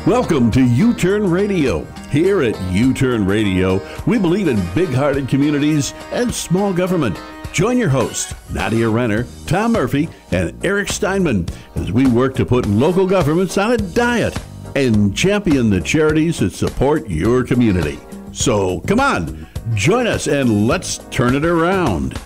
Welcome to youTurn Radio. Here at youTurn Radio, we believe in big-hearted communities and small government. Join your hosts, NADIA RENNER, Tom Murphy, and Eric Steinman, as we work to put local governments on a diet and champion the charities that support your community. So come on, join us and let's turn it around.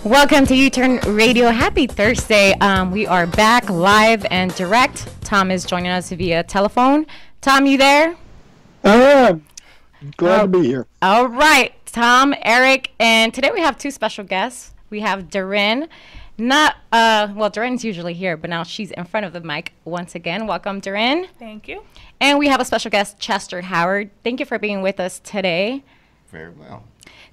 Welcome to youTurn Radio. Happy Thursday. We are back live and direct. Tom is joining us via telephone. Tom, you there? Glad to be here. All right, Tom, Eric, and today we have two special guests. We have DaRyn. DaRyn's usually here, but now she's in front of the mic once again. Welcome, DaRyn. Thank you. And we have a special guest, Chester Howard. Thank you for being with us today. Very well.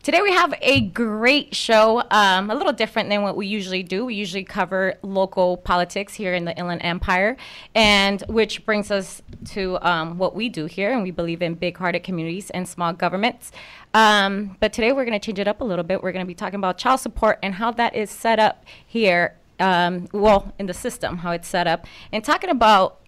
Today we have a great show, a little different than what we usually do. We usually cover local politics here in the Inland Empire, and which brings us to what we do here, and we believe in big-hearted communities and small governments. But today we're going to change it up a little bit. We're going to be talking about child support and how that is set up here, in the system, how it's set up, and talking about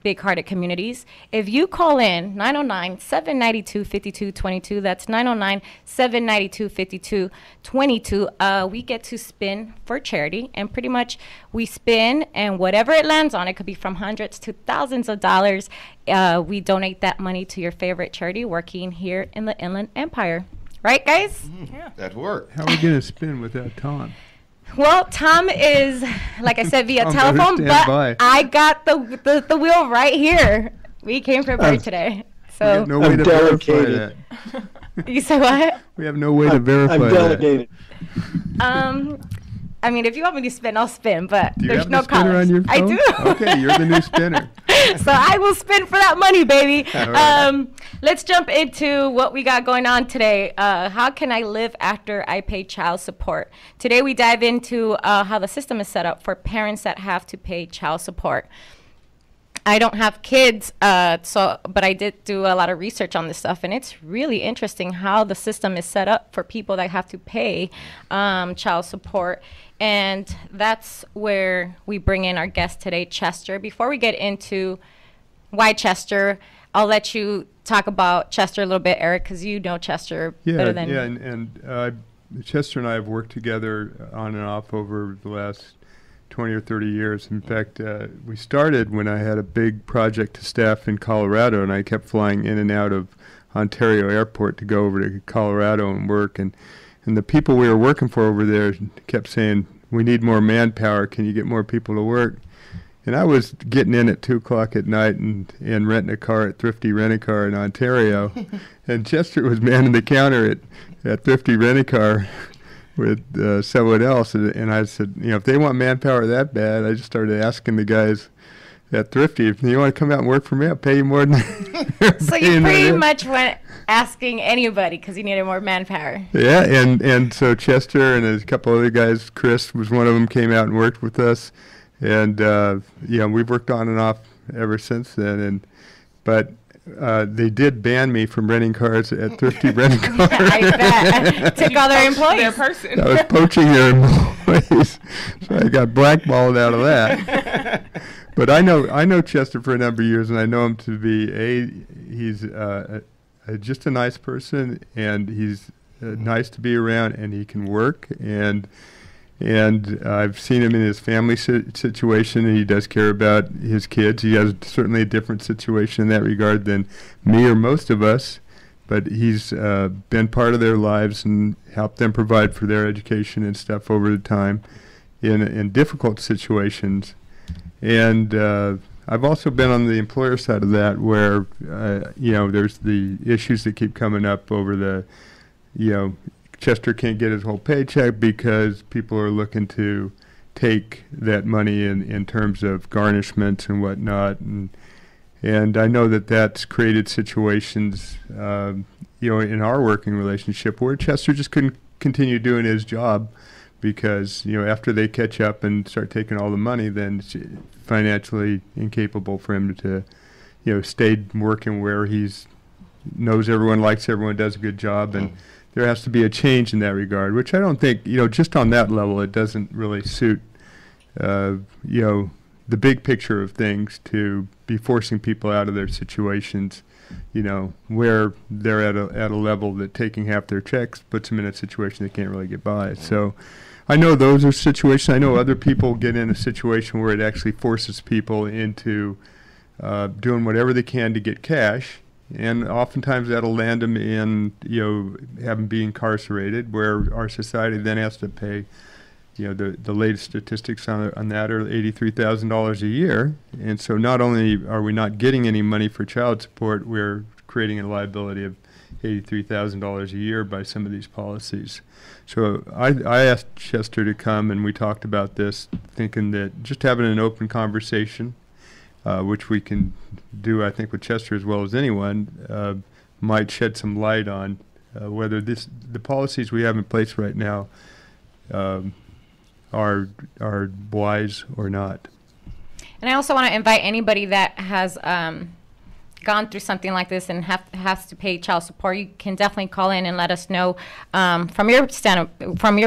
big-hearted communities. If you call in 909-792-5222, that's 909-792-5222, we get to spin for charity, and pretty much we spin, and whatever it lands on, it could be from hundreds to thousands of dollars. We donate that money to your favorite charity working here in the Inland Empire. Right, guys? Yeah. That'd work. How are we going to spin without Tom? Well, Tom is, like I said, via telephone, but I got the wheel right here. We came prepared today. So we have no way to verify that. You said what? We have no way to verify I'm delegated. I mean, if you want me to spin, I'll spin, but there's no spinner collars. on your phone? I do. Okay, you're the new spinner. So I will spin for that money, baby. Right. Let's jump into what we got going on today. How can I live after I pay child support? Today we dive into how the system is set up for parents that have to pay child support. I don't have kids, but I did do a lot of research on this stuff, and it's really interesting how the system is set up for people that have to pay child support. And that's where we bring in our guest today, Chester. Before we get into why Chester, I'll let you talk about Chester a little bit, Eric, because you know Chester better than me. Yeah, and Chester and I have worked together on and off over the last 20 or 30 years. In fact, we started when I had a big project to staff in Colorado, and I kept flying in and out of Ontario Airport to go over to Colorado and work. And the people we were working for over there kept saying, "We need more manpower. Can you get more people to work?" And I was getting in at 2 o'clock at night and renting a car at Thrifty Rent-A-Car in Ontario. And Chester was manning the counter at Thrifty Rent-A-Car with someone else. And I said, if they want manpower that bad, I just started asking the guys at Thrifty, if you want to come out and work for me, I'll pay you more than So you pretty much went asking anybody because you needed more manpower. Yeah, and so Chester and a couple other guys, Chris was one of them, came out and worked with us. And, we've worked on and off ever since then. But they did ban me from renting cars at Thrifty Rent-A-Car. I bet. Took all their employees. Their person. I was poaching their employees. So I got blackballed out of that. But I know Chester for a number of years, and I know him to be he's just a nice person, and he's nice to be around, and he can work, and I've seen him in his family situation, and he does care about his kids. He has certainly a different situation in that regard than me or most of us, but he's been part of their lives and helped them provide for their education and stuff over the time in difficult situations. And I've also been on the employer side of that, where there's the issues that keep coming up over the Chester can't get his whole paycheck because people are looking to take that money in terms of garnishments and whatnot, and I know that's created situations in our working relationship where Chester just couldn't continue doing his job because after they catch up and start taking all the money, then it's financially incapable for him to stay working where he's knows everyone, likes everyone, does a good job, and there has to be a change in that regard, which I don't think, just on that level, it doesn't really suit, the big picture of things to be forcing people out of their situations, you know, where they're at a level that taking half their checks puts them in a situation they can't really get by. So I know those are situations. I know other people get in a situation where it actually forces people into doing whatever they can to get cash, and oftentimes that'll land them in, you know, having be incarcerated, where our society then has to pay, you know, the latest statistics on that are $83,000 a year. And so not only are we not getting any money for child support, we're creating a liability of $83,000 a year by some of these policies. So I asked Chester to come, and we talked about this, thinking that just having an open conversation, which we can do, I think, with Chester as well as anyone, might shed some light on whether the policies we have in place right now are wise or not. And I also want to invite anybody that has gone through something like this and has to pay child support. You can definitely call in and let us know from your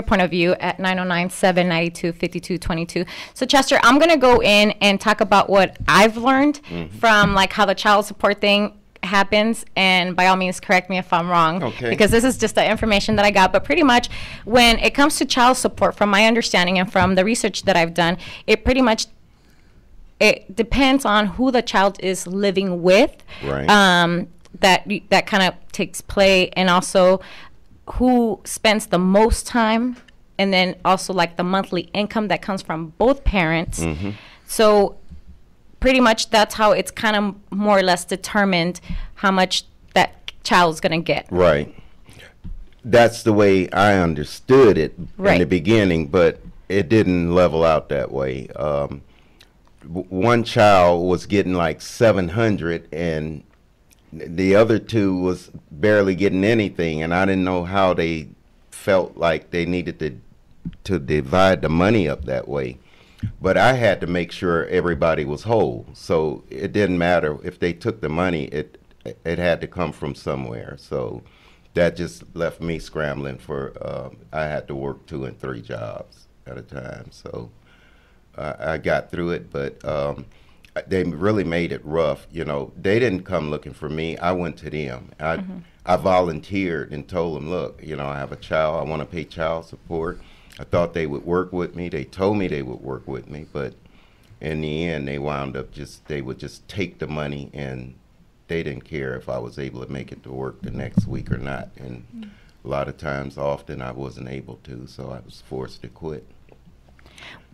point of view at 909-792-5222. So Chester, I'm going to go in and talk about what I've learned from like how the child support thing happens, and by all means correct me if I'm wrong, because this is just the information that I got. But pretty much when it comes to child support, from my understanding and from the research that I've done, it depends on who the child is living with, Right. That kind of takes play, and also who spends the most time, and then also like the monthly income that comes from both parents. So pretty much that's how it's kind of more or less determined how much that child's going to get. Right. That's the way I understood it in the beginning, but it didn't level out that way. One child was getting like $700, and the other two was barely getting anything, and I didn't know how they felt like they needed to divide the money up that way. But I had to make sure everybody was whole, so it didn't matter if they took the money. It had to come from somewhere. So that just left me scrambling for. I had to work 2 and 3 jobs at a time. So I got through it, but they really made it rough. You know, they didn't come looking for me. I went to them. I volunteered and told them, look, you know, I have a child. I want to pay child support. I thought they would work with me. They told me they would work with me, but in the end, they wound up they would just take the money, and they didn't care if I was able to make it to work the next week or not. And a lot of times, often, I wasn't able to, so I was forced to quit.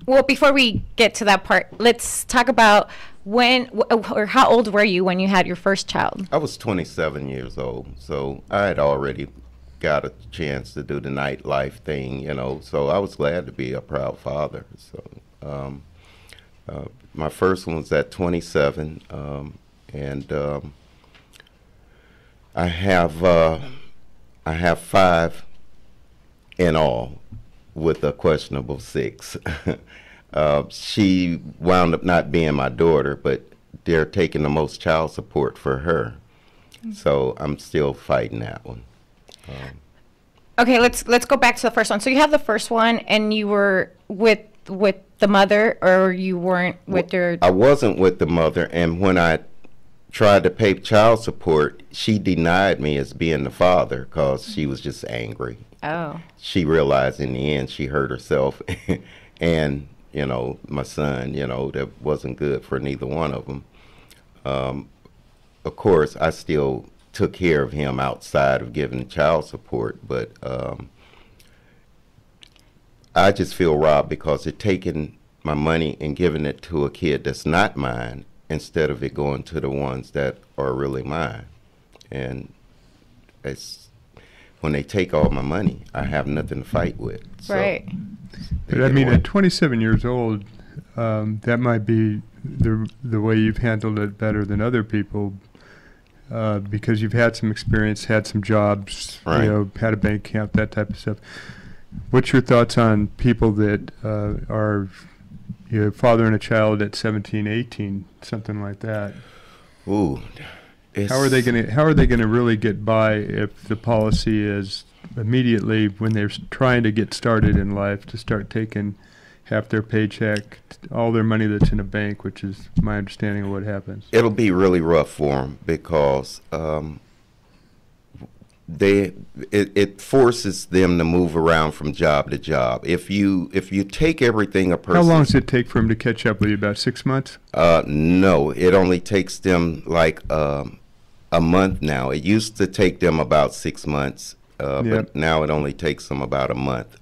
Well, before we get to that part, let's talk about when or how old were you when you had your first child? I was 27 years old, so I had already got a chance to do the nightlife thing, you know, so I was glad to be a proud father. So my first one was at 27, and I have 5 in all, with a questionable 6. She wound up not being my daughter, but they're taking the most child support for her, so I'm still fighting that one. Okay, let's go back to the first one. So you have the first one, and you were with the mother, or you weren't with your... I wasn't with the mother, and when I tried to pay child support, she denied me as being the father because she was just angry. Oh. She realized in the end she hurt herself and, you know, my son, you know, that wasn't good for neither one of them. Of course, I still took care of him outside of giving child support, but I just feel robbed because they're taking my money and giving it to a kid that's not mine instead of it going to the ones that are really mine. And it's when they take all my money, I have nothing to fight with. So right. But I mean, at 27 years old, that might be the way you've handled it better than other people. Because you've had some experience, had some jobs, right. You know, had a bank account, that type of stuff. What's your thoughts on people that are, you know, fathering a child at 17, 18, something like that? Ooh, how are they gonna really get by if the policy is immediately when they're trying to get started in life to start taking half their paycheck, all their money that's in a bank, which is my understanding of what happens. It'll be really rough for them because it forces them to move around from job to job. If you take everything a person. How long does it take for them to catch up with you? About 6 months? No, it only takes them like a month now. It used to take them about 6 months, but now it only takes them about a month.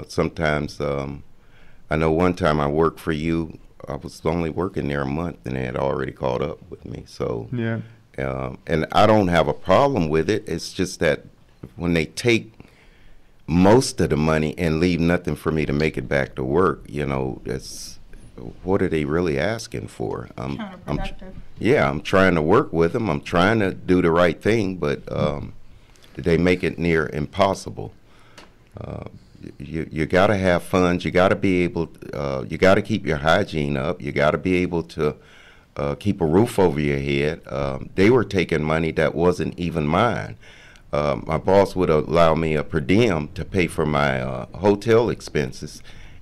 Sometimes, I know one time I worked for you, I was only working there a month and they had already caught up with me. So yeah. And I don't have a problem with it. It's just that when they take most of the money and leave nothing for me to make it back to work, it's, what are they really asking for? Counterproductive. I'm trying to work with them. I'm trying to do the right thing, but they make it near impossible. You got to have funds. You got to be able. You got to keep your hygiene up. You got to be able to keep a roof over your head. They were taking money that wasn't even mine. My boss would allow me a per diem to pay for my hotel expenses,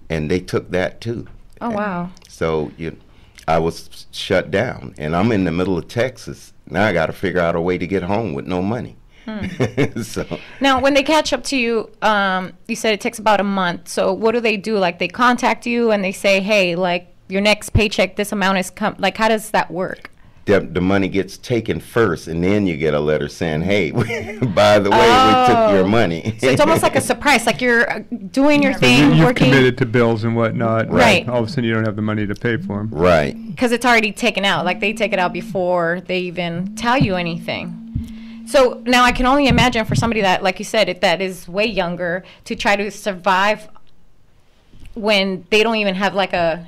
and they took that too. Oh, wow. So I was shut down, and I'm in the middle of Texas. Now I got to figure out a way to get home with no money. So now, when they catch up to you, you said it takes about a month. So what do they do? Like, they contact you and they say, hey, like, your next paycheck, this amount is like, how does that work? The money gets taken first, and then you get a letter saying, hey, by the way, we took your money. So it's almost like a surprise, like you're doing your thing, You've working. committed to bills and whatnot. Right. All of a sudden you don't have the money to pay for them. Right. Because it's already taken out. Like, they take it out before they even tell you anything. So now I can only imagine for somebody that, like you said, that is way younger, to try to survive when they don't even have like a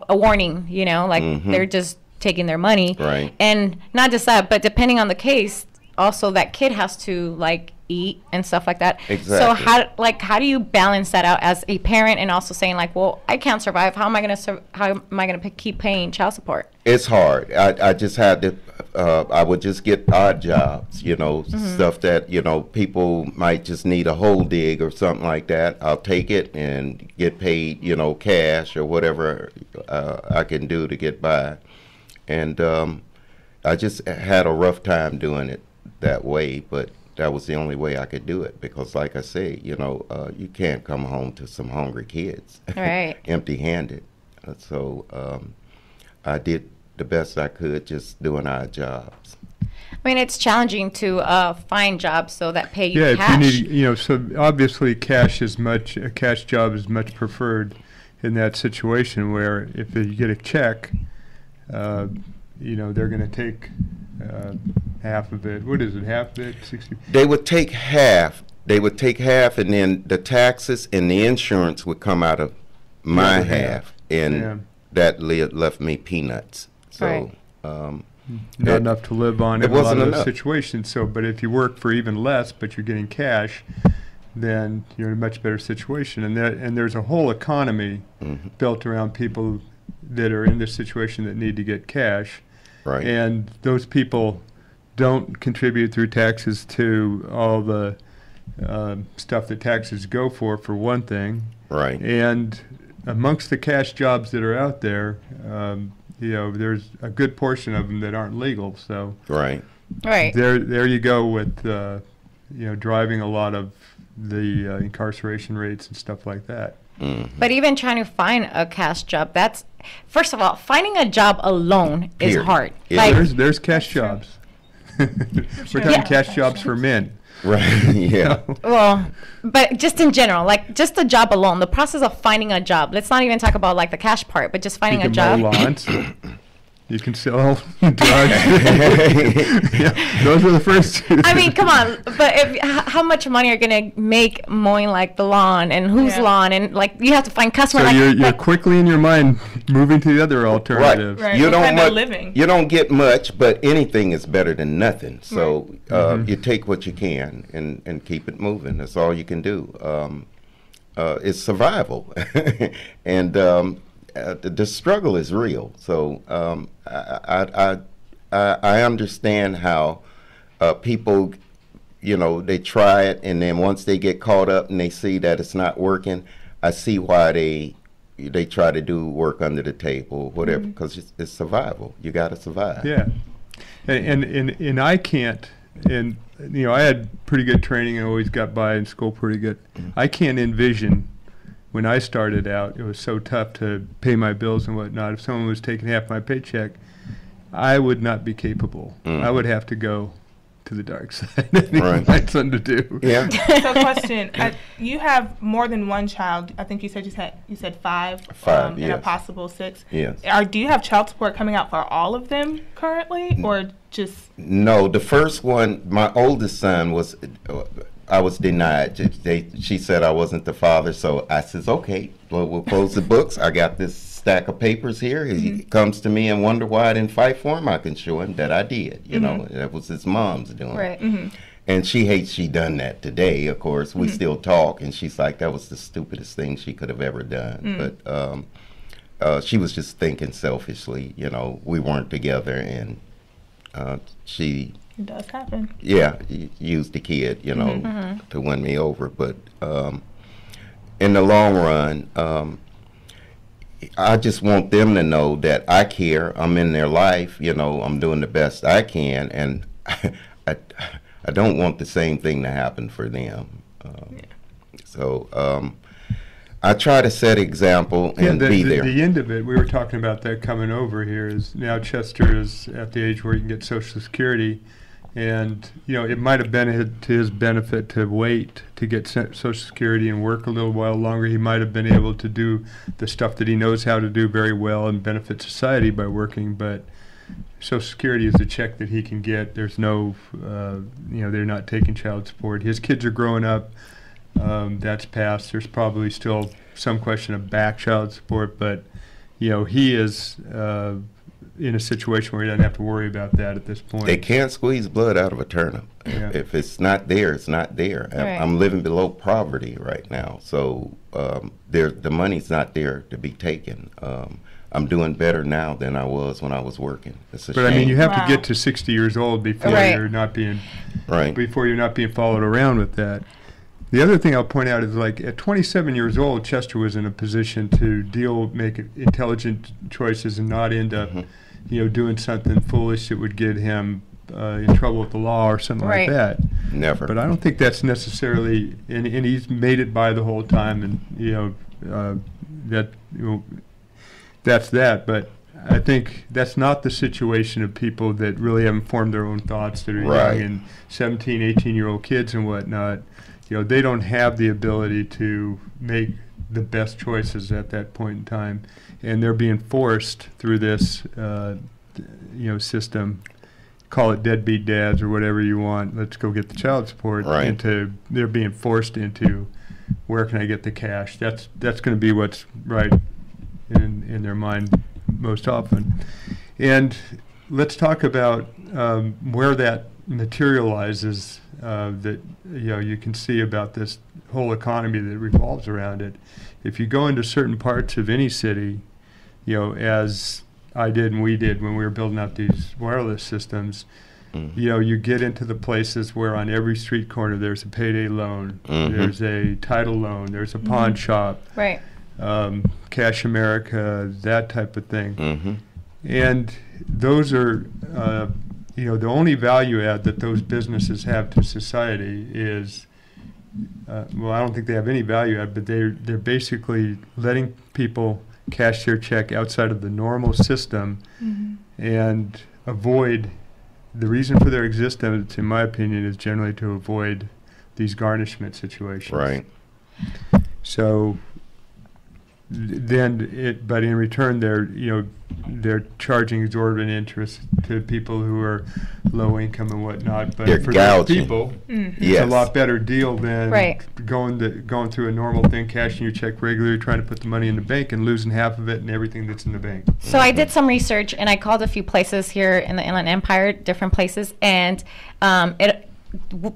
warning, like they're just taking their money. Right. And not just that, but depending on the case, also that kid has to like eat and stuff like that. Exactly. So how do you balance that out as a parent, and also saying like, well, I can't survive. How am I gonna keep paying child support? It's hard. I just had to. I would just get odd jobs, stuff that people might just need a hole dig or something like that. I'll take it and get paid, cash or whatever I can do to get by. And I just had a rough time doing it that way, but that was the only way I could do it, because like I say, you can't come home to some hungry kids Right. empty-handed. So I did the best I could, just doing odd jobs. I mean, it's challenging to find jobs so that pay you Yeah, cash. if you need, so obviously a cash job is much preferred in that situation, where if you get a check, they're going to take half of it. What is it, half of it? 60? They would take half. And then the taxes and the insurance would come out of my half, and that left me peanuts. So not enough to live on in a lot of those situations. So, but if you work for even less, but you're getting cash, then you're in a much better situation. And there's a whole economy built around people that are in this situation that need to get cash. Right. And those people don't contribute through taxes to all the stuff that taxes go for one thing. Right. And amongst the cash jobs that are out there, there's a good portion of them that aren't legal. So right. There you go with driving a lot of the incarceration rates and stuff like that. But even trying to find a cash job, that's, first of all, finding a job alone is hard. Yeah. Like, there's cash jobs. We're talking cash jobs for men. Right. Yeah. Well, but just in general, like just the job alone, the process of finding a job. Let's not even talk about like the cash part, but just finding a job. You can mow lawns. You can sell drugs. Those are the first two. I mean, come on. But how much money are you going to make mowing like the lawn, and whose lawn, and like you have to find customers. So like, you're quickly in your mind moving to the other alternatives. Right. You You don't get much, but anything is better than nothing. So you take what you can and keep it moving. That's all you can do. It's survival, and the struggle is real. So I understand how people, they try it, and then once they get caught up and they see that it's not working, I see why they they try to do work under the table, whatever, because it's survival. You got to survive. Yeah, and I can't. And you know, I had pretty good training and always got by in school pretty good. I can't envision when I started out, it was so tough to pay my bills and whatnot. If someone was taking half my paycheck, I would not be capable. I would have to go to the dark side. Right. Find something to do. Yeah. So, question: you have more than one child. I think you said five. Five. Yes. And a possible 6. Yes. Do you have child support coming out for all of them currently, or just? No, the first one, my oldest son was. I was denied. She said I wasn't the father, so I says, okay, well, we'll close the books. I got this stack of papers here. He comes to me and wonder why I didn't fight for him. I can show him that I did. You know, that was his mom's doing. Right. And she hates she done that today, of course. We still talk, and she's like, that was the stupidest thing she could have ever done. But she was just thinking selfishly. You know, we weren't together, and she... It does happen. Yeah, used the kid, you know, to win me over. But in the long run, I just want them to know that I care. I'm in their life, you know, I'm doing the best I can, and I don't want the same thing to happen for them. So I try to set example and be there. The end of it, we were talking about that coming over here, is now Chester is at the age where he can get Social Security. And, you know, it might have been to his benefit to wait to get Social Security and work a little while longer. He might have been able to do the stuff that he knows how to do very well and benefit society by working. But Social Security is a check that he can get. There's no, you know, they're not taking child support. His kids are growing up. That's passed. There's probably still some question of back child support. But, you know, he is... in a situation where he doesn't have to worry about that at this point. They can't squeeze blood out of a turnip. Yeah. If it's not there, it's not there. Right. I'm living below poverty right now, so the money's not there to be taken. I'm doing better now than I was when I was working. It's a shame. I mean, you have to get to 60 years old before you're not being before you're not being followed around with that. The other thing I'll point out is, like, at 27 years old, Chester was in a position to make intelligent choices and not end up, you know, doing something foolish that would get him in trouble with the law or something like that. Never. But I don't think that's necessarily, and he's made it by the whole time, and you know, that, you know, that's that. But I think that's not the situation of people that really haven't formed their own thoughts, that are young and 17, 18-year-old kids and whatnot. You know, they don't have the ability to make the best choices at that point in time, and they're being forced through this, you know, system. Call it deadbeat dads or whatever you want. Let's go get the child support. They're being forced into, where can I get the cash? That's going to be what's right in their mind most often. And let's talk about where that materializes. That, you know, you can see about this whole economy that revolves around it. If you go into certain parts of any city, you know, as I did and we did when we were building out these wireless systems, you know, you get into the places where on every street corner there's a payday loan, there's a title loan, there's a pawn shop, Cash America, that type of thing. And those are... you know, the only value add that those businesses have to society is, well, I don't think they have any value add, but they're basically letting people cash their check outside of the normal system and avoid, the reason for their existence, in my opinion, is generally to avoid these garnishment situations. Right. So but in return, they're charging exorbitant interest to people who are low income and whatnot. But they're for gouging. those people, it's a lot better deal than going through a normal thing, cashing your check regularly, trying to put the money in the bank and losing half of it and everything that's in the bank. So I did some research and I called a few places here in the Inland Empire, different places, and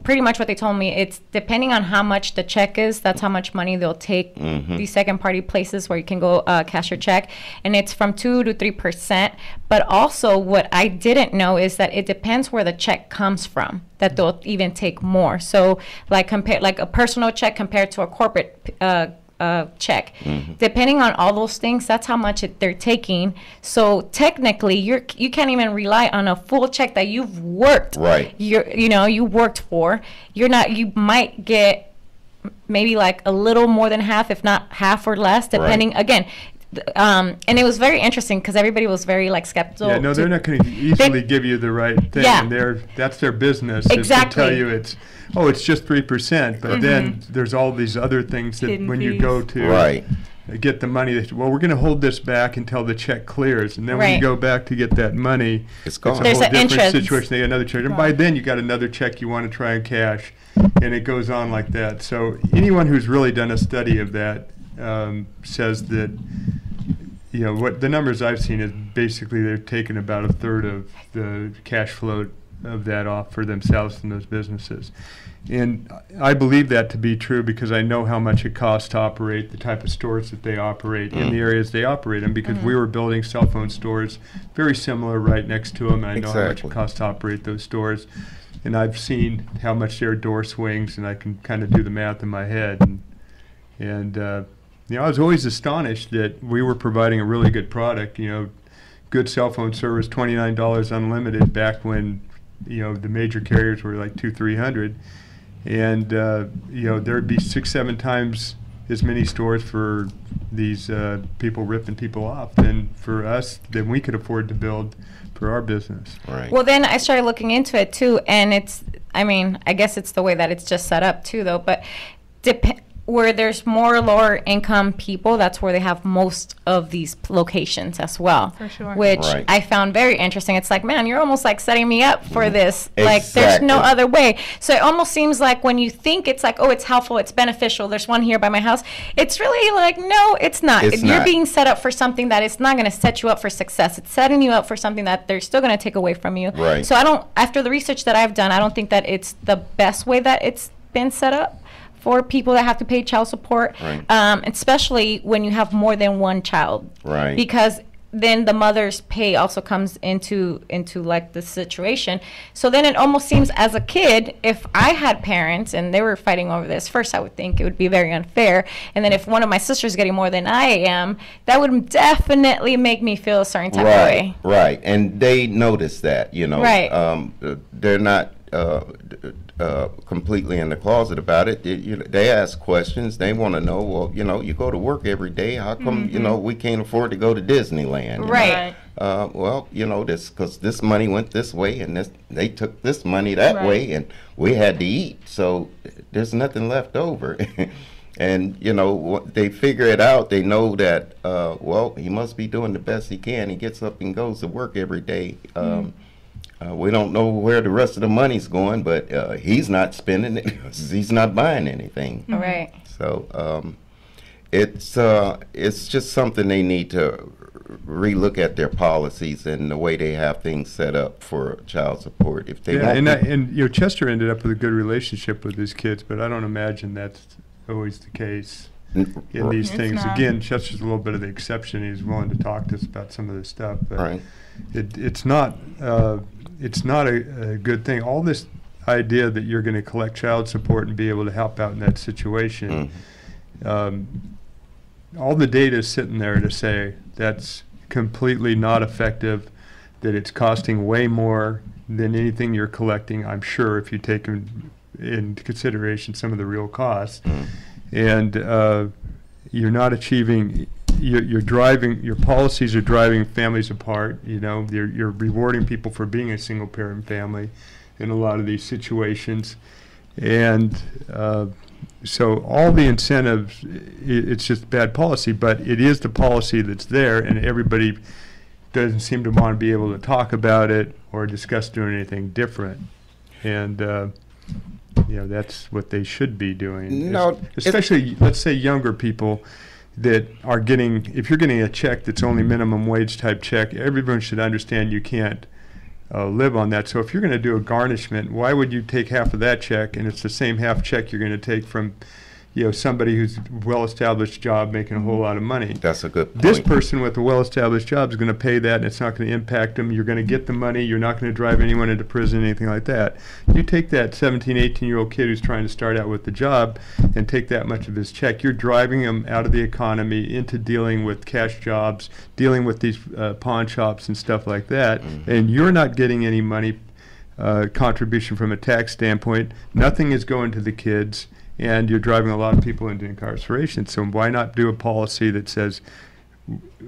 pretty much what they told me, it's depending on how much the check is, that's how much money they'll take these second party places where you can go cash your check, and it's from 2 to 3%. But also what I didn't know is that it depends where the check comes from, that they'll even take more. So like a personal check compared to a corporate check. Depending on all those things, that's how much they're taking. So technically, you can't even rely on a full check that you've worked. Right. You worked for. You might get maybe like a little more than half, if not half or less, depending. Right. Again. And it was very interesting because everybody was very like skeptical. Yeah, no, they're not going to easily give you the right thing. Yeah. And that's their business. Exactly. Is to tell you it's just 3%, but then there's all these other things that Hidden when fees. you go to get the money, well, we're going to hold this back until the check clears, and then when you go back to get that money, it's gone. a There's whole an different interest. situation. They get another check, and by then you got another check you want to try and cash, and it goes on like that. So anyone who's really done a study of that says that. What the numbers I've seen is basically they're taking about a third of the cash flow of that off for themselves and those businesses. And I believe that to be true because I know how much it costs to operate the type of stores that they operate in the areas they operate in, because we were building cell phone stores very similar right next to them, and I know how much it costs to operate those stores. And I've seen how much their door swings, and I can kind of do the math in my head. And I was always astonished that we were providing a really good product, good cell phone service, $29 unlimited back when, the major carriers were like $200-300. And, there'd be 6-7 times as many stores for these people ripping people off than for us than we could afford to build for our business. Right. Well, then I started looking into it too, and I guess it's the way that it's just set up too, though, but where there's more lower income people, that's where they have most of these locations as well. For sure. Which I found very interesting. It's like, man, you're almost like setting me up for this. Like, there's no Exactly. other way. So it almost seems like when you think it's like, oh, it's helpful, it's beneficial, there's one here by my house, it's really like, no, it's not. It's You're not. being set up for something that is not going to set you up for success. It's setting you up for something that they're still going to take away from you. Right. So after the research that I've done, I don't think that it's the best way that it's been set up for people that have to pay child support, Right. Especially when you have more than one child. Right. Because then the mother's pay also comes into like the situation. So then it almost seems, as a kid, if I had parents and they were fighting over this, first I would think it would be very unfair. And then if one of my sisters is getting more than I am, that would definitely make me feel a certain type of way. Right. And they notice that, Right. They're not completely in the closet about it. They ask questions. They want to know, well, you go to work every day. How come, we can't afford to go to Disneyland? Right. Well, this because this money went this way, and they took this money that way, and we had to eat. So there's nothing left over. And, they figure it out. They know that, well, he must be doing the best he can. He gets up and goes to work every day. We don't know where the rest of the money's going, but he's not spending it. He's not buying anything. Right. So it's just something they need to relook at their policies and the way they have things set up for child support. If they and Chester ended up with a good relationship with his kids, but I don't imagine that's always the case in these things. not. Again, Chester's a little bit of the exception. He's willing to talk to us about some of this stuff, but Right. it's not a good thing. All this idea that you're going to collect child support and be able to help out in that situation, all the data is sitting there to say that's completely not effective, that it's costing way more than anything you're collecting, I'm sure, if you take into consideration some of the real costs. And you're not achieving, your policies are driving families apart. You're rewarding people for being a single parent family in a lot of these situations. And so all the incentives, it's just bad policy, but it is the policy that's there, and everybody doesn't seem to want to be able to talk about it or discuss doing anything different. And that's what they should be doing. No, especially, let's say, younger people that are getting, if you're getting a check that's only minimum wage type check, everyone should understand you can't live on that. So if you're going to do a garnishment, why would you take half of that check and it's the same half check you're going to take from somebody who's well-established job making a whole lot of money. That's a good point. This person with a well-established job is going to pay that, and it's not going to impact them. You're going to get the money. You're not going to drive anyone into prison, anything like that. You take that 17, 18-year-old kid who's trying to start out with the job and take that much of his check. You're driving him out of the economy into dealing with cash jobs, dealing with these pawn shops and stuff like that, and you're not getting any money contribution from a tax standpoint. Nothing is going to the kids. And you're driving a lot of people into incarceration. So why not do a policy that says,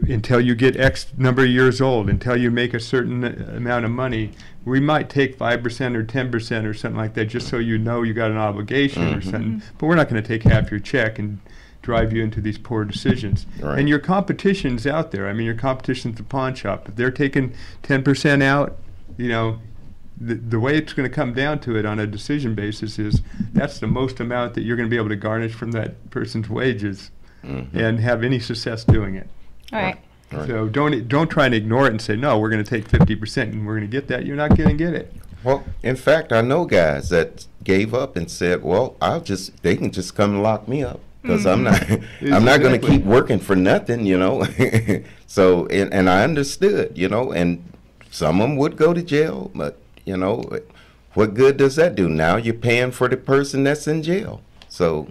until you get X number of years old, until you make a certain amount of money, we might take 5% or 10% or something like that, just so you know you got an obligation or something. But we're not going to take half your check and drive you into these poor decisions. Right. And your competition's out there. I mean, your competition's the pawn shop. If they're taking 10% out, the way it's going to come down to it on a decision basis is that's the most amount that you're going to be able to garnish from that person's wages and have any success doing it. All right. So don't try and ignore it and say, no, we're going to take 50% and we're going to get that. You're not going to get it. Well, in fact, I know guys that gave up and said, well, they can just come and lock me up because I'm not going to keep working for nothing, So, and I understood, and some of them would go to jail, but what good does that do? Now you're paying for the person that's in jail. So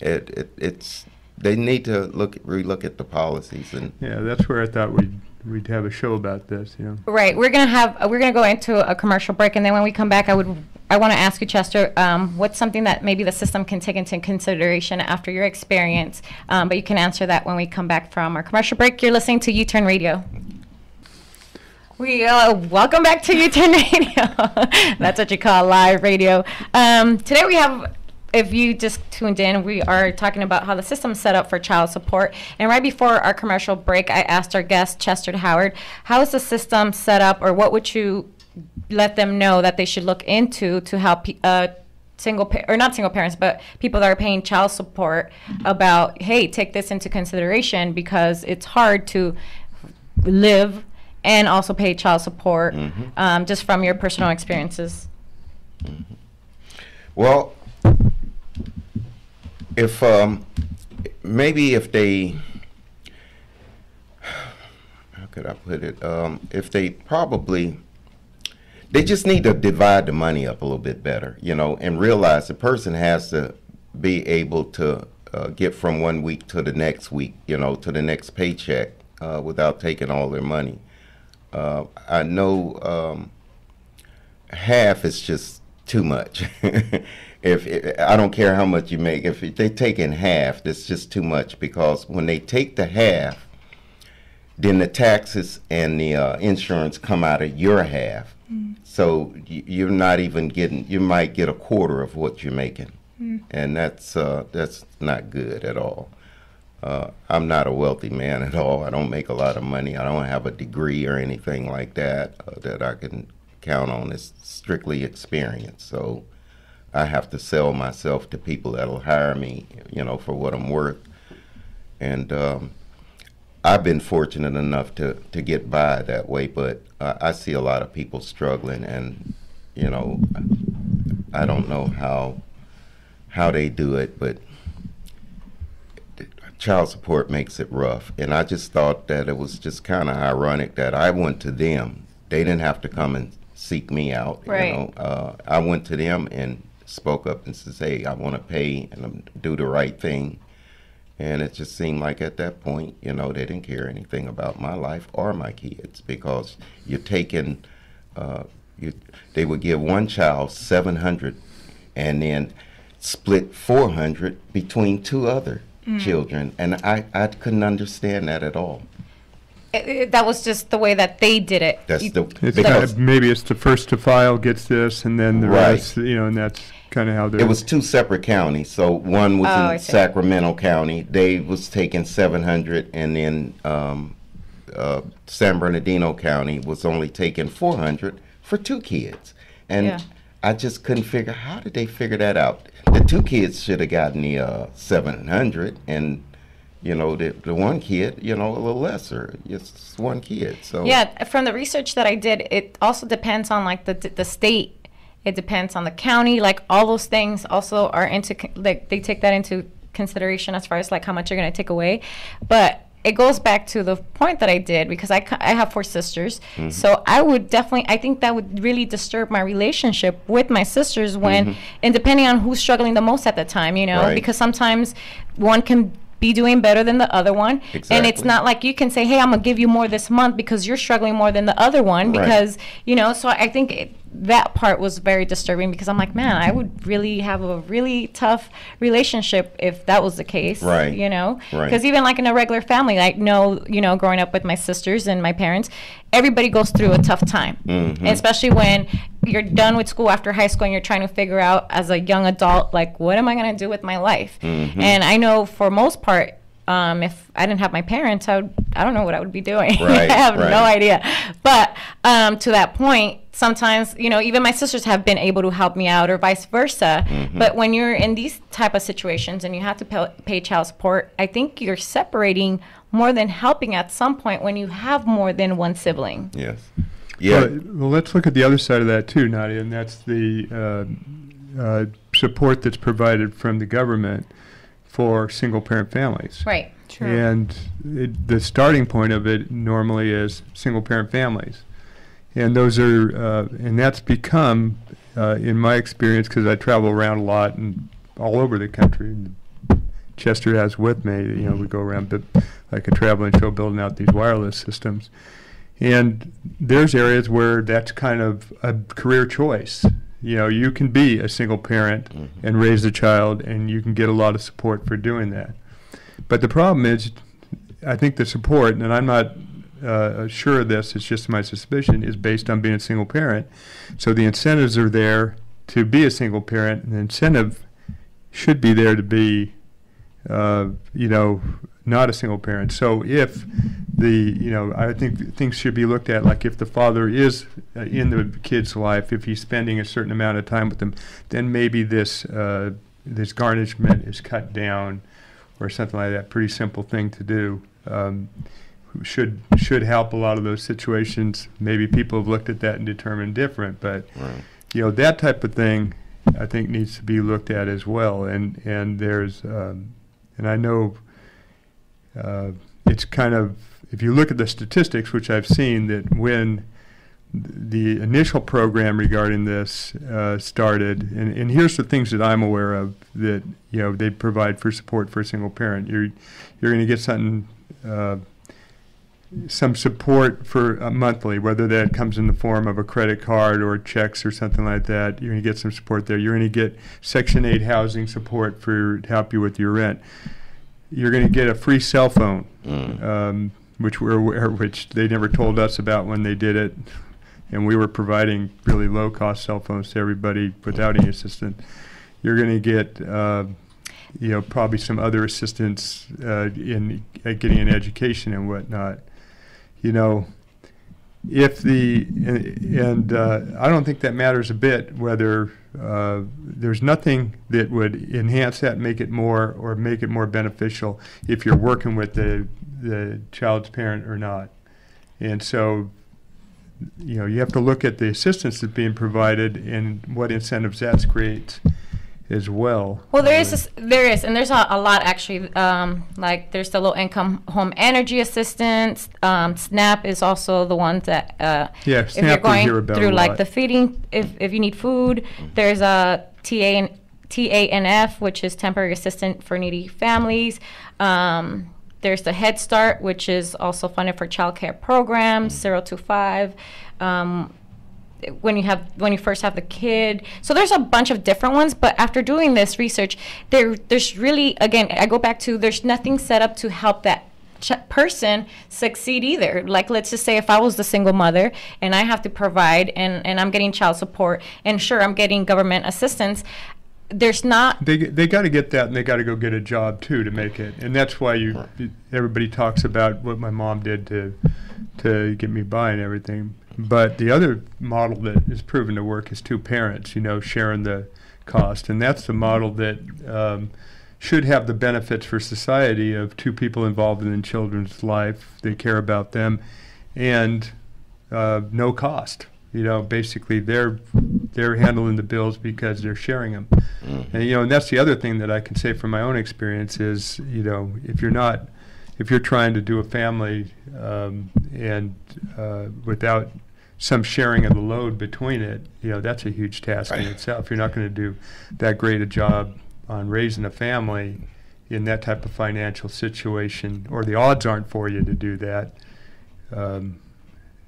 they need to relook at the policies. And yeah, that's where I thought we'd have a show about this. Right. We're gonna go into a commercial break, and then when we come back, I want to ask you, Chester, what's something that maybe the system can take into consideration after your experience? But you can answer that when we come back from our commercial break. You're listening to youTurn Radio. We welcome back to youTurn Radio. That's what you call live radio. Today we have, if you just tuned in, we are talking about how the system is set up for child support. And right before our commercial break, I asked our guest, Chester Howard, how is the system set up, or what would you let them know that they should look into to help not single parents, but people that are paying child support about, hey, take this into consideration because it's hard to live and also pay child support, just from your personal experiences? Well, if maybe if they, how could I put it? If they just need to divide the money up a little bit better, and realize the person has to be able to get from 1 week to the next week, to the next paycheck without taking all their money. I know half is just too much. I don't care how much you make, if they take in half, that's just too much, because when they take the half, then the taxes and the insurance come out of your half. So you're not even getting, you might get a quarter of what you're making. And that's not good at all. I'm not a wealthy man at all. I don't make a lot of money. I don't have a degree or anything like that that I can count on. It's strictly experience. So I have to sell myself to people that'll hire me, for what I'm worth. And I've been fortunate enough to get by that way, but I see a lot of people struggling, and I don't know how they do it, but child support makes it rough. And I just thought that it was just kind of ironic that I went to them. They didn't have to come and seek me out. Right. I went to them and spoke up and said, hey, I want to pay and do the right thing. And it just seemed like at that point, they didn't care anything about my life or my kids, because you're taking, they would give one child $700 and then split $400 between two other children, and I couldn't understand that at all. That was just the way that they did it. Because maybe it's the first to file gets this, and then the rest, and that's kind of how they're... It was two separate counties. So one was in Sacramento County. They was taking $700, and then San Bernardino County was only taking $400 for two kids. And I just couldn't figure, how did they figure that out? The two kids should have gotten the $700, and the one kid, a little lesser. It's one kid. So yeah, from the research that I did, it also depends on like the state. It depends on the county. Like all those things also are they take that into consideration as far as like how much you're going to take away. But it goes back to the point that I did, because I have 4 sisters. So I think that would really disturb my relationship with my sisters when, and depending on who's struggling the most at the time, you know, Right. because sometimes one can be doing better than the other one. Exactly. And it's not like you can say, hey, I'm going to give you more this month because you're struggling more than the other one, Right. because, you know, so I think that part was very disturbing, because I'm like, man, I would really have a really tough relationship if that was the case, Right. you know? Right. Because even like in a regular family, I know, you know, growing up with my sisters and my parents, everybody goes through a tough time. And especially when you're done with school after high school and you're trying to figure out as a young adult, like, what am I going to do with my life? And I know for most part, if I didn't have my parents, I don't know what I would be doing. Right, I have right. no idea. But to that point, sometimes, you know, even my sisters have been able to help me out or vice versa. But when you're in these type of situations and you have to pay child support, I think you're separating more than helping at some point when you have more than one sibling. Yes. Yeah. Well, let's look at the other side of that too, Nadia, and that's the support that's provided from the government for single-parent families. Right. True. And the starting point of it normally is single-parent families. And those are, and that's become, in my experience, because I travel around a lot and all over the country, and Chester has with me, you know, we go around like a traveling show building out these wireless systems. And there's areas where that's kind of a career choice. You know, you can be a single parent and raise a child, and you can get a lot of support for doing that. But the problem is, I think the support, and I'm not sure of this, it's just my suspicion, is based on being a single parent. So the incentives are there to be a single parent, and the incentive should be there to be, you know, not a single parent. So if you know, I think things should be looked at, like if the father is in the kid's life, if he's spending a certain amount of time with them, then maybe this garnishment is cut down or something like that. Pretty simple thing to do. Should help a lot of those situations. Maybe people have looked at that and determined different, but Right. you know, that type of thing I think needs to be looked at as well. And there's and I know it's kind of, if you look at the statistics, which I've seen, that when the initial program regarding this started, and here's the things that I'm aware of that, you know, they provide for support for a single parent. You're going to get something, some support for monthly, whether that comes in the form of a credit card or checks or something like that. You're going to get some support there. You're going to get Section 8 housing support to help you with your rent. You're going to get a free cell phone, which we're aware, which they never told us about when they did it, and we were providing really low-cost cell phones to everybody without any assistance. You're going to get, you know, probably some other assistance in getting an education and whatnot. You know, if and I don't think that matters a bit whether there's nothing that would enhance that, make it more beneficial if you're working with the child's parent or not. And so, you know, you have to look at the assistance that's being provided and what incentives that creates as well. Well, there is, and there's a lot actually. Like there's the low-income home energy assistance. SNAP is also the one that yeah, if SNAP you're going we hear about through a like lot. the feeding, if you need food, there's a TANF, which is temporary assistance for needy families. There's the Head Start, which is also funded for child care programs, 0 to 5. When you first have the kid. So there's a bunch of different ones, but after doing this research, there's really, again, I go back to, there's nothing set up to help that person succeed either. Like, let's just say if I was the single mother and I have to provide and I'm getting child support, and sure, I'm getting government assistance, there's not... They got to get that, and they got to go get a job too to make it. And that's why everybody talks about what my mom did to get me by and everything. But the other model that is proven to work is two parents, you know, sharing the cost. And that's the model that should have the benefits for society of two people involved in children's life. They care about them, and no cost. You know, basically they're they're handling the bills because they're sharing them. And and that's the other thing that I can say from my own experience is, if you're trying to do a family and without some sharing of the load between it, that's a huge task in itself. You're not going to do that great a job on raising a family in that type of financial situation, or the odds aren't for you to do that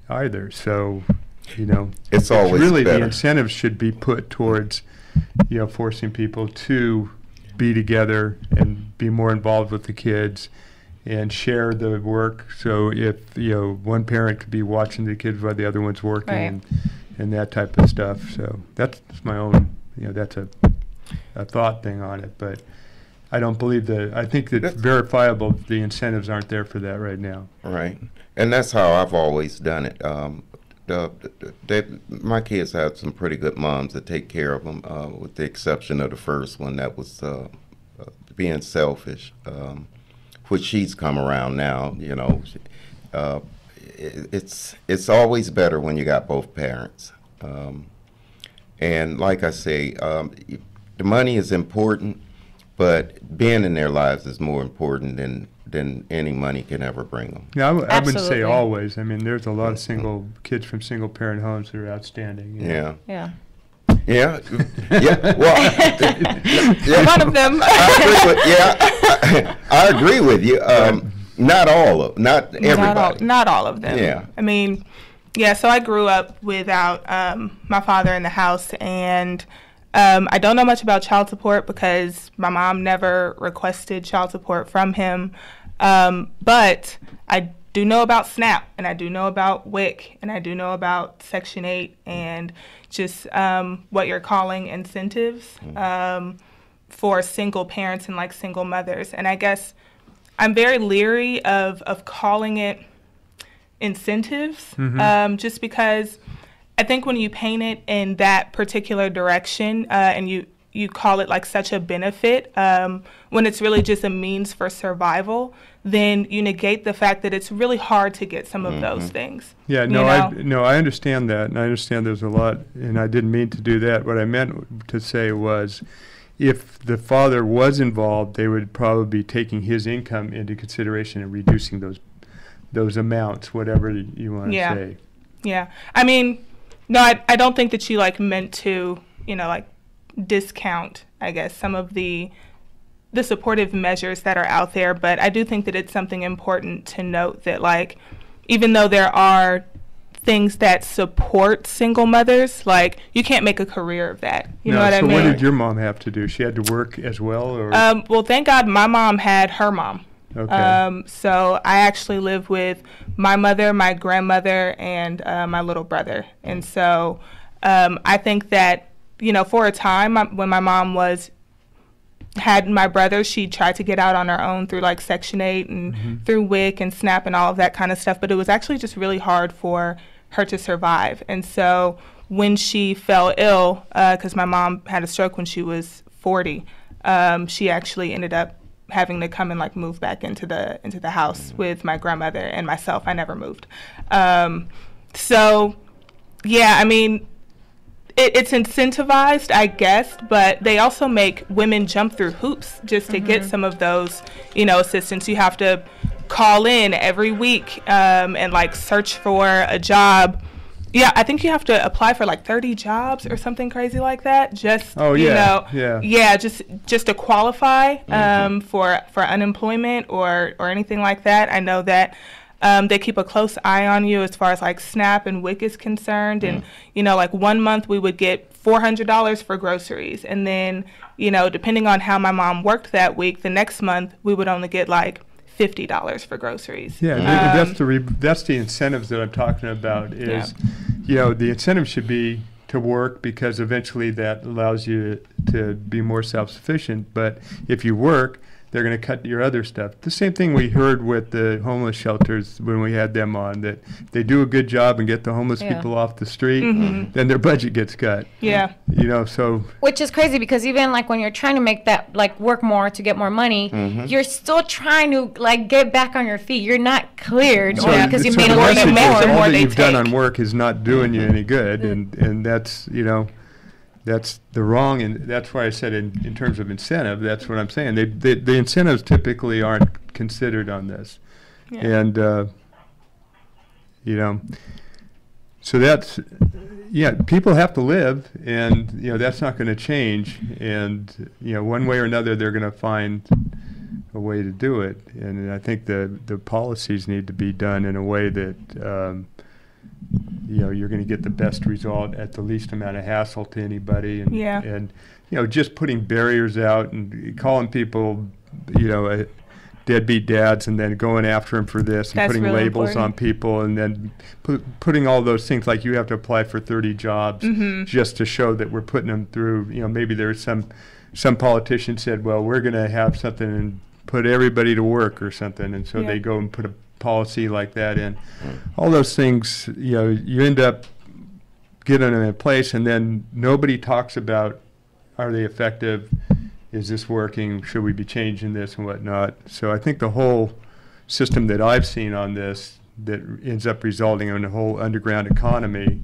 either. So, it's always really better. The incentives should be put towards, forcing people to be together and be more involved with the kids and share the work. So if one parent could be watching the kids while the other one's working, and that type of stuff. So that's my own, that's a thought thing on it. But I don't believe I think that it's verifiable the incentives aren't there for that right now. Right, and that's how I've always done it. My kids have some pretty good moms that take care of them, with the exception of the first one that was being selfish. Which she's come around now, it's always better when you got both parents. And like I say, the money is important, but being in their lives is more important than any money can ever bring them. Yeah, I wouldn't say always. I mean, there's a lot of single kids from single parent homes that are outstanding. Yeah. Yeah. Yeah, well, One of them. I agree with you. Not everybody. Not all of them. Yeah. I mean, so I grew up without my father in the house, and I don't know much about child support because my mom never requested child support from him. But I do know about SNAP, and I do know about WIC, and I do know about Section 8, and just what you're calling incentives for single parents and like single mothers. And I guess I'm very leery of calling it incentives, just because I think when you paint it in that particular direction and you call it like such a benefit, when it's really just a means for survival, then you negate the fact that it's really hard to get some of those things. Yeah, I understand that, and I understand there's a lot, and I didn't mean to do that. What I meant to say was, if the father was involved, they would probably be taking his income into consideration and reducing those amounts, whatever you want to say. Yeah, I mean, no, I don't think that you like meant to, like discount, I guess, some of the supportive measures that are out there, but I do think that it's something important to note that, like, even though there are things that support single mothers, like, you can't make a career of that. You know what I mean? So what did your mom have to do? She had to work as well, or? Well, thank God my mom had her mom. Okay. So I actually live with my mother, my grandmother, and my little brother. And so I think that, for a time when my mom had my brother, she tried to get out on her own through like Section 8 and through WIC and SNAP and all of that kind of stuff, but it was actually just really hard for her to survive. And so when she fell ill, because my mom had a stroke when she was 40, she actually ended up having to come and like move back into the house with my grandmother and myself. I never moved. So yeah, I mean, it's incentivized, I guess, but they also make women jump through hoops just to get some of those, assistance. You have to call in every week and like search for a job. Yeah, I think you have to apply for like 30 jobs or something crazy like that. Just just to qualify for unemployment or anything like that. I know that they keep a close eye on you as far as like SNAP and WIC is concerned. And, like 1 month we would get $400 for groceries. And then, depending on how my mom worked that week, the next month we would only get like $50 for groceries. Yeah, that's the incentives that I'm talking about is, the incentive should be to work because eventually that allows you to be more self-sufficient. But if you work, they're going to cut your other stuff. The same thing we heard with the homeless shelters when we had them on, that they do a good job and get the homeless people off the street, then their budget gets cut. Yeah. So. Which is crazy because even like when you're trying to make that like work more to get more money, you're still trying to like get back on your feet. You're not cleared because you made a little bit more. All that you've done on work is not doing you any good, and that's that's the wrong, and that's why I said in terms of incentive, that's what I'm saying. The incentives typically aren't considered on this. Yeah. And, so that's, people have to live, and, that's not going to change. And, one way or another, they're going to find a way to do it. And I think the policies need to be done in a way that, you're going to get the best result at the least amount of hassle to anybody. And, just putting barriers out and calling people, deadbeat dads, and then going after them for this, and putting really labels on people, and then putting all those things like you have to apply for 30 jobs just to show that we're putting them through. Maybe there's some politician said, well, we're going to have something and put everybody to work or something, and so they go and put a policy like that in. All those things, you end up getting them in place, and then nobody talks about, are they effective? Is this working? Should we be changing this and whatnot? So I think the whole system that I've seen on this that ends up resulting in a whole underground economy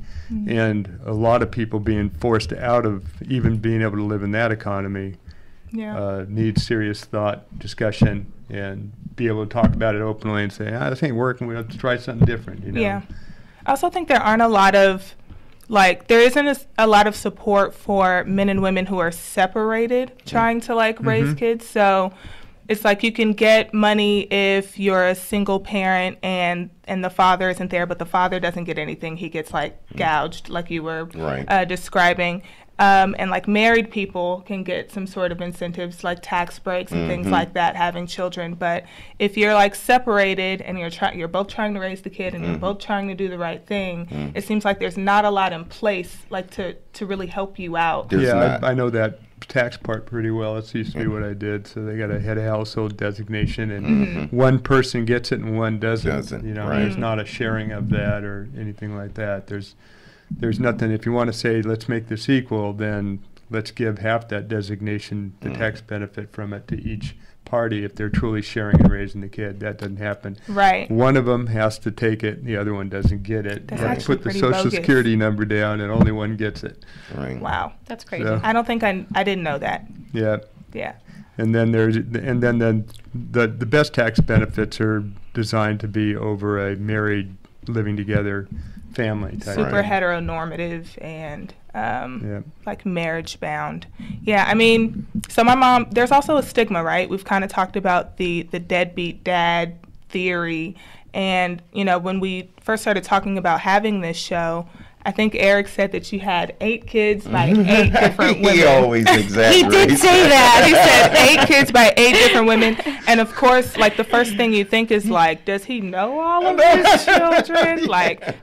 and a lot of people being forced out of even being able to live in that economy needs serious thought, discussion, and be able to talk about it openly and say, this ain't working, we have to try something different. Yeah. I also think there aren't a lot of there isn't a lot of support for men and women who are separated trying to raise kids. So it's like you can get money if you're a single parent and the father isn't there, but the father doesn't get anything. He gets gouged, like you were describing. And married people can get some sort of incentives like tax breaks and things like that, having children. But if you're separated and you're both trying to raise the kid and you're both trying to do the right thing, it seems like there's not a lot in place to really help you out. I know that tax part pretty well. It used to be what I did. So they got a head of household designation, and one person gets it and one doesn't. There's not a sharing of that or anything like that. There's nothing. If you want to say, let's make this equal, then let's give half that designation, the tax benefit from it, to each party if they're truly sharing and raising the kid. That doesn't happen. Right. One of them has to take it, the other one doesn't get it. That's put the Social Security number down, and only one gets it. Right. Wow. That's crazy. So, I don't think I didn't know that. Yeah. Yeah. And then the best tax benefits are designed to be over a married, living together family type. Super heteronormative and marriage bound. Yeah, I mean, so my mom, there's also a stigma, right? We've kind of talked about the deadbeat dad theory, and when we first started talking about having this show, I think Eric said that you had 8 kids by 8 different women. He always exaggerates. He did say that. He said 8 kids by 8 different women. And of course, the first thing you think is does he know all of his children?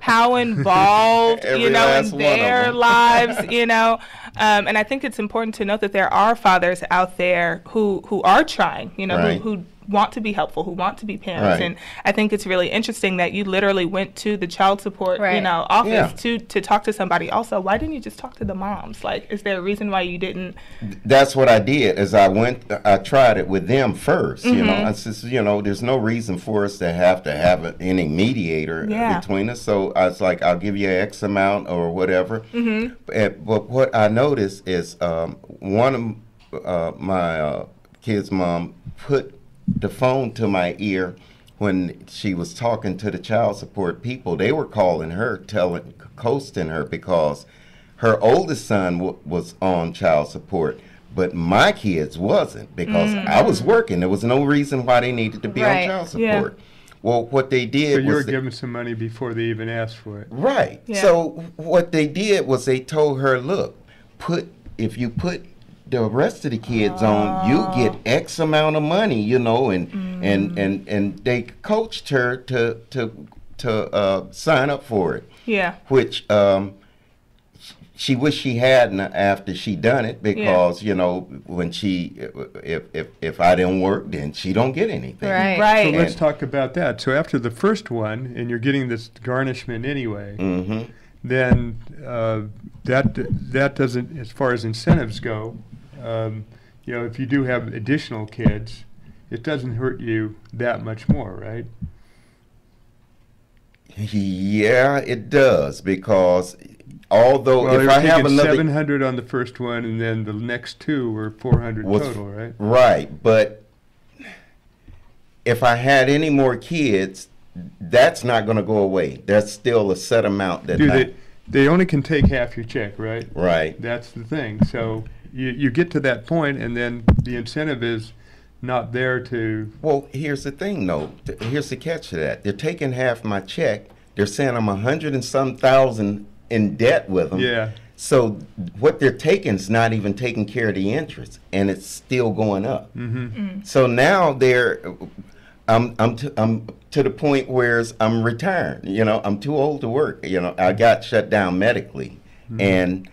How involved, in their lives, And I think it's important to note that there are fathers out there who are trying, who want to be helpful, who want to be parents. Right. And I think it's really interesting that you literally went to the child support, office to talk to somebody. Also, why didn't you just talk to the moms? Is there a reason why you didn't? That's what I did. I tried it with them first. I said, there's no reason for us to have any mediator between us. So I was like, I'll give you X amount or whatever. But what I noticed is one of my kids' mom put the phone to my ear when she was talking to the child support people. They were calling her, coasting her, because her oldest son was on child support, but my kids wasn't, because I was working. There was no reason why they needed to be on child support. Well, what they did was... So you were giving some money before they even asked for it. Right. Yeah. So what they did was they told her, look, if you put the rest of the kids on, you get X amount of money, and they coached her to sign up for it. Yeah. Which she wished she hadn't after she done it, because when if I didn't work, then she don't get anything. Right. So let's talk about that. So after the first one, and you're getting this garnishment anyway, then that doesn't, as far as incentives go. If you do have additional kids, it doesn't hurt you that much more, right? Yeah, it does, because Although well, if I have another 700 on the first one, and then the next two were 400 total, right? Right, but if I had any more kids, that's not going to go away. That's still a set amount. That they only can take half your check, right? Right. That's the thing. So you get to that point, and then the incentive is not there to. Well, here's the thing, though. Here's the catch to that. They're taking half my check. They're saying I'm 100 and some thousand in debt with them. Yeah. So what they're taking is not even taking care of the interest, and it's still going up. So now I'm to the point where I'm retired. You know, I'm too old to work. You know, I got shut down medically, and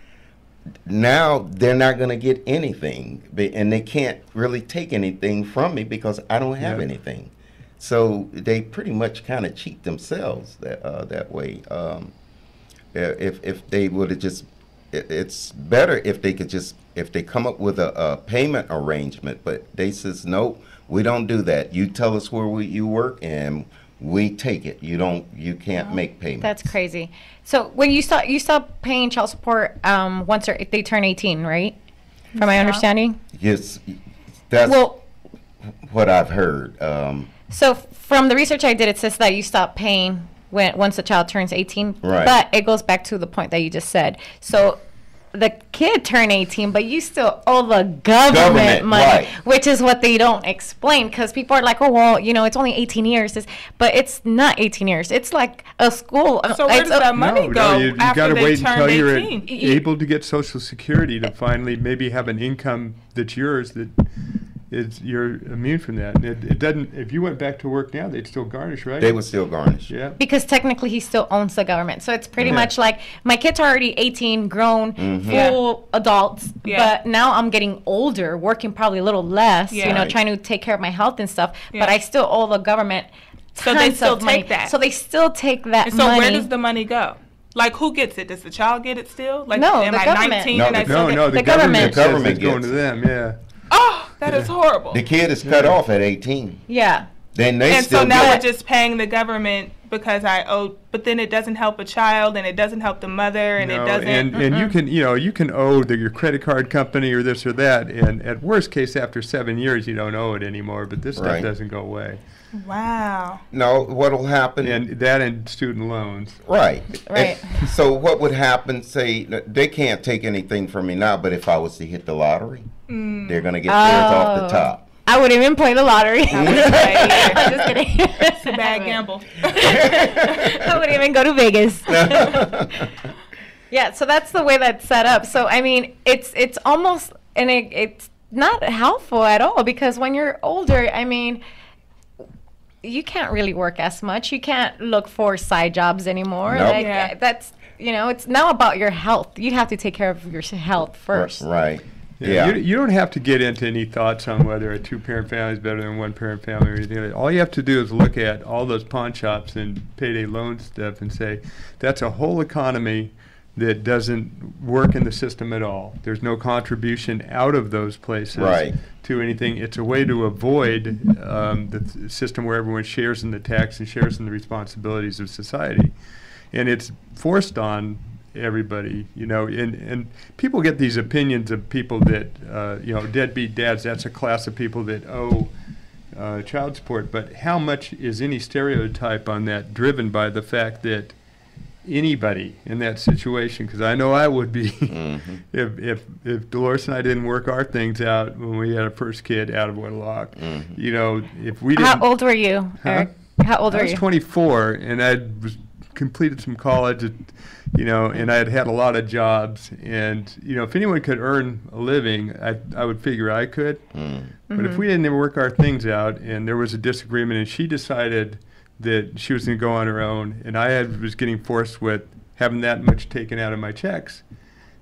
now they're not going to get anything, and they can't really take anything from me because I don't have anything. So they pretty much kind of cheat themselves that way. If they would have just, it's better if they could just, if they come up with a payment arrangement, but they says, nope, we don't do that. You tell us where you work and we take it. You can't make payments. That's crazy. So when you stop paying child support once if they turn 18, right? From my understanding? Yes, that's what I've heard. So from the research I did, it says that you stop paying once the child turns 18. Right. But it goes back to the point that you just said. So the kid turned 18, but you still owe the government money, right, which is what they don't explain, because people are like, oh, well, you know, it's only 18 years. But it's not 18 years. It's like a school. So where does that money go you after gotta they wait turn until 18? you're able to get Social Security to finally maybe have an income that's yours that you're immune from that. And it doesn't. If you went back to work now, they'd still garnish, right? They would still garnish. Yeah. Because technically he still owns the government. So it's pretty much like my kids are already 18, grown, full adults. But now I'm getting older, working probably a little less, you know, trying to take care of my health and stuff. But I still owe the government so they still take that. So they still take that and so money. where does the money go? Like, who gets it? Does the child get it still? Like, No, am the I government. 19 No, and I still get the The government government says it's going gets to them. Yeah. Oh, that is horrible. The kid is cut off at 18. Yeah. Then they And still so now get we're just paying the government because I owe, but then it doesn't help a child and it doesn't help the mother and it doesn't. And you can owe your credit card company or this or that, and at worst case after 7 years you don't owe it anymore. But this stuff doesn't go away. Wow. No, what'll happen? And that and student loans. Right. Right. And so what would happen, say, they can't take anything from me now, but if I was to hit the lottery, they're going to get theirs off the top. I wouldn't even play the lottery. I'm just kidding. It's a bad gamble. I wouldn't even go to Vegas. Yeah, so that's the way that's set up. So, I mean, it's almost, and it's not helpful at all, because when you're older, I mean, you can't really work as much. You can't look for side jobs anymore. Nope. Like, that's, you know, it's now about your health. You have to take care of your health first. Right. Yeah. You don't have to get into any thoughts on whether a two-parent family is better than one-parent family or anything like that. All you have to do is look at all those pawn shops and payday loan stuff and say, that's a whole economy that doesn't work in the system at all. There's no contribution out of those places to anything. It's a way to avoid the system where everyone shares in the tax and shares in the responsibilities of society. And it's forced on everybody, you know, and people get these opinions of people that, you know, deadbeat dads, that's a class of people that owe child support. But how much is any stereotype on that driven by the fact that anybody in that situation, because I know I would be, if Dolores and I didn't work our things out when we had our first kid out of wedlock, you know, if we didn't. How old were you, Eric? How old were you? I was 24, and I completed some college, you know, and I had a lot of jobs, and you know, if anyone could earn a living, I would figure I could. But if we didn't ever work our things out, and there was a disagreement, and she decided that she was going to go on her own, and I was getting forced with having that much taken out of my checks,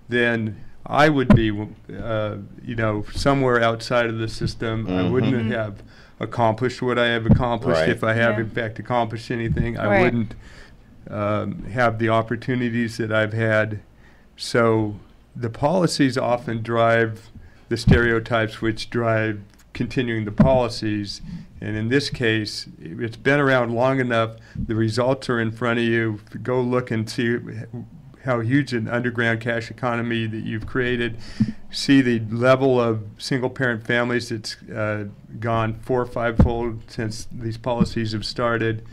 then I would be, you know, somewhere outside of the system. I wouldn't have accomplished what I have accomplished if I have, in fact, accomplished anything. I wouldn't have the opportunities that I've had. So the policies often drive the stereotypes, which drive continuing the policies. And in this case, it's been around long enough. The results are in front of you. Go look and see how huge an underground cash economy that you've created, see the level of single-parent families that's gone 4 or 5-fold since these policies have started,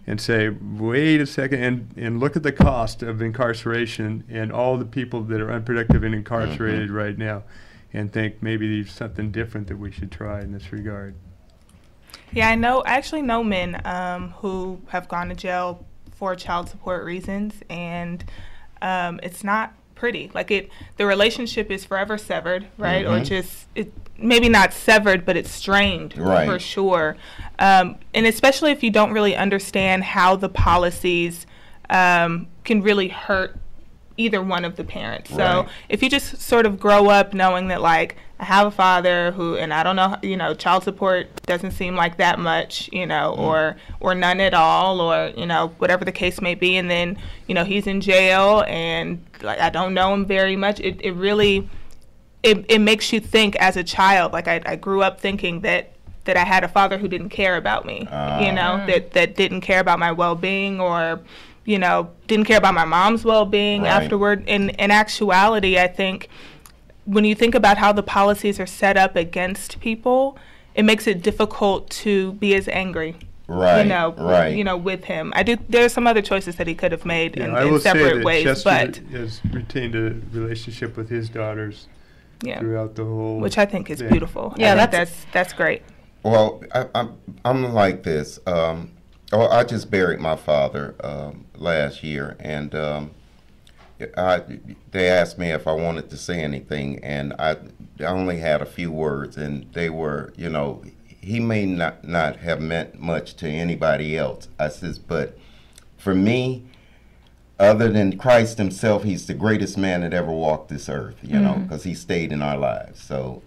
and say, wait a second, and look at the cost of incarceration and all the people that are unproductive and incarcerated right now, and think maybe there's something different that we should try in this regard. Yeah, I actually know men who have gone to jail for child support reasons, and it's not pretty. Like the relationship is forever severed, right? Or just maybe not severed, but it's strained for sure. And especially if you don't really understand how the policies can really hurt either one of the parents. So if you just sort of grow up knowing that, like, I have a father who, and I don't know, child support doesn't seem like that much, or none at all, or, whatever the case may be. And then, he's in jail and like, I don't know him very much. It really, it makes you think as a child. Like I grew up thinking that I had a father who didn't care about me, that didn't care about my well-being, or, didn't care about my mom's well-being afterward. In actuality, I think when you think about how the policies are set up against people, it makes it difficult to be as angry, with him. There's some other choices that he could have made in separate ways. Chester but has retained a relationship with his daughters throughout the whole, which I think is beautiful. Yeah, that's great. Well, I'm like this. I just buried my father last year, and they asked me if I wanted to say anything, and I only had a few words, and they were, he may not have meant much to anybody else. I says, but for me, other than Christ himself, he's the greatest man that ever walked this earth, because he stayed in our lives. So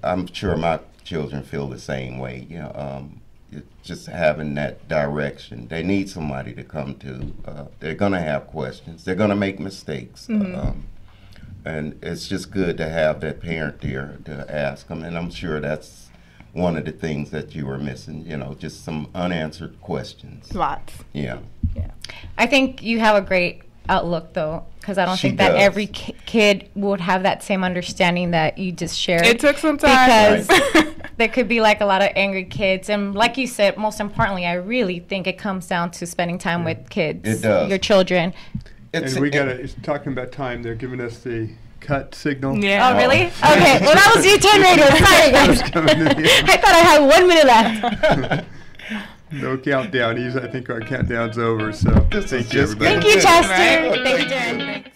I'm sure my children feel the same way, just having that direction. They need somebody to come to. They're going to have questions. They're going to make mistakes. And it's just good to have that parent there to ask them. And I'm sure that's one of the things that you were missing, just some unanswered questions. Lots. Yeah. I think you have a great outlook, though, because I don't think that every kid would have that same understanding that you just shared. It took some time. Because there could be like a lot of angry kids. And like you said, most importantly, I really think it comes down to spending time with kids. It does. Your children. It's talking about time. They're giving us the cut signal. Yeah. Oh, really? Okay. Well, that was youTurn Radio. Sorry, guys. I thought I had 1 minute left. No countdown. I think our countdown's over. So thank you, everybody. Thank you, Chester. Thank you, DaRyn.